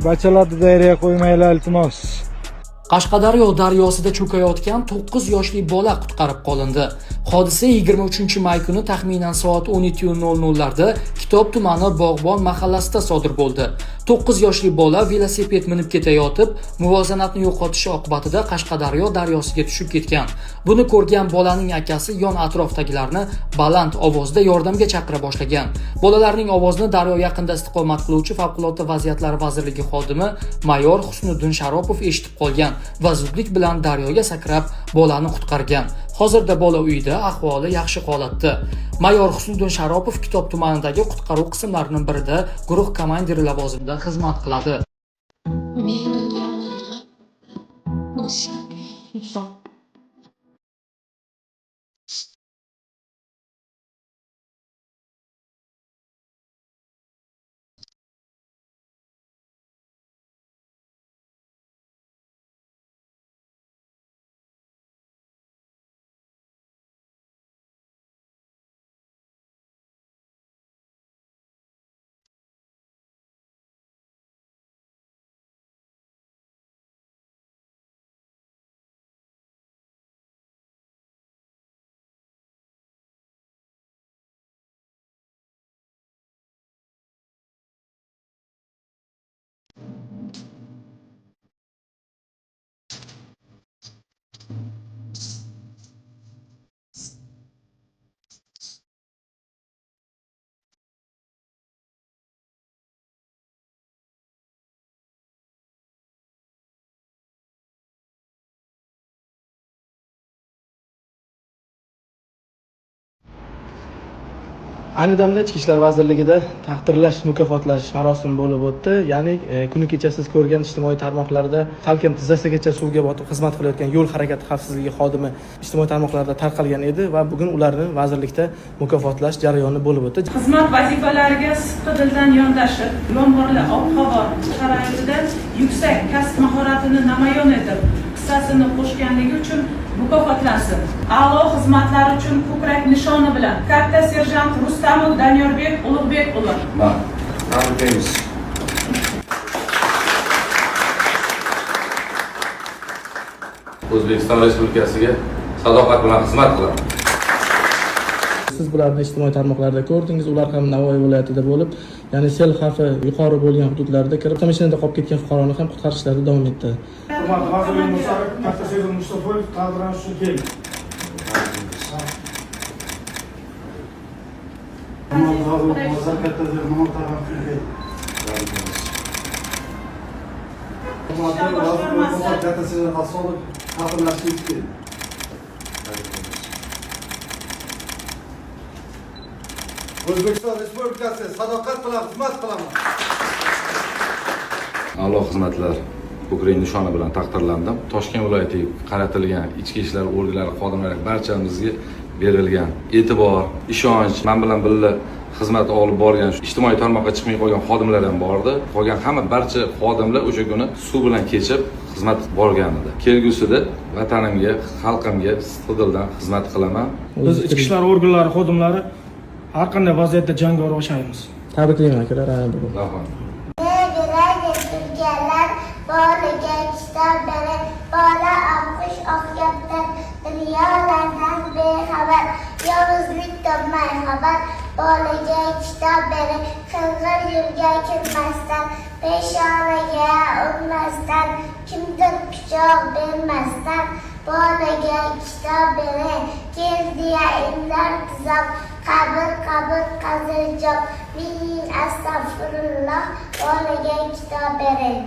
bachalarni dayrga qo'ymanglar iltimos. Qashqadaryo daryosida cho'kayotgan 9 yoshli bola qutqarib qolindi. Hodisa 23-may kuni taxminan soat 12:00 larda Kitob tumani Bog'bon mahallasida sodir bo'ldi. 9 yoshli bola velosiped minib ketayotib, muvozanatni yo'qotishi oqibatida Qashqadaryo daryosiga tushib ketgan. Buni ko'rgan bolaning akasi yon atrofdagilarni baland ovozda yordamga chaqira boshlagan. Bolalarning ovozini daryo yaqinida istiqomat qiluvchi Favqulodda vaziyatlar vazirligi xodimi mayor Husniddin Sharopov eshitib qolgan va zudlik bilan daryoga sakrab bolani qutqargan. Hozirda bola uyida, ahvoli yaxshi holatda. Mayor Husniddin Sharopov Kitob tumanidagi qutqaruv qismlarining birida guruh komandiri lavozimida xizmat qiladi. Ayni damda Ichki ishlar vazirligida taqdirlash, mukofotlash marosimi bo'lib o'tdi. Ya'ni kuni kecha siz ko'rgan ijtimoiy tarmoqlarda salkam tizzasigacha suvga botib xizmat qilayotgan yo'l harakati xavfsizligi xodimi ijtimoiy tarmoqlarda tarqalgan edi va bugun ularni vazirlikda mukofotlash jarayoni bo'lib o'tdi. Xizmat vazifalariga sidqidildan yondashib, yomg'irli ob-havo sharoitida yuksak kasb mahoratini namoyon etib, hissasini qo'shganligi uchun mukofotlansin. A'lo xizmatlari uchun ko'krak nishoni bilan katta serjant Rustamov Danyorbek Ulug'bek o'g'li. Tabriklaymiz. O'zbekiston Respublikasiga sadoqat bilan xizmat qiladi. Siz bularni ijtimoiy tarmoqlarda ko'rdingiz, ular ham Navoiy viloyatida bo'lib, ya'ni sel xavfi yuqori bo'lgan hududlarda kirib, mashinada qolib ketgan fuqaroni ham qutqarish ishlari davom etdi. Hurmatli vazirlik musavvir katta Sezim Mustafoyev taqdirlanish uchun keldi. Hurmatli vazirlik musavvir katta Sezim Mustafoyev keldi. Hurmatli vazirlik musavvir katta Sezim Hasanov taqdirlanish uchun keldi. O'zbekiston Respublikasi sadoqat bilan xizmat qilaman. A'lo xizmatlar ko'krak nishoni bilan taqdirlandim. Toshkent viloyatiga qaratilgan ichki ishlar organlari xodimlari barchamizga berilgan e'tibor, ishonch, men bilan birga xizmat olib borgan ijtimoiy tarmoqqa chiqmay qolgan xodimlar ham bordi. Qolgan hamma barcha xodimlar o'sha kuni suv bilan kechib xizmat borgan edi. Kelgusida vatanimga, xalqimga sidqidildan xizmat qilaman. Biz ichki ishlar organlari xodimlari har qanday vaziyatda jangovar yashaymiz. Tabriklayman akalar. Turganlar bolaga kitob berib, bola o'qish o'qiyotgan dunyolardan bexabar, yolg'izlik topmay xabar. Bolaga kitob berib, qing'ir yo'lga kirmasdan, peshonaga urmasdan, kimdir pichoq bermasdan. Bolaga kitob berib, keldiya imlor tuzoq, qabr qazirjoq, ming astag'firulloh, bolaga kitob berib.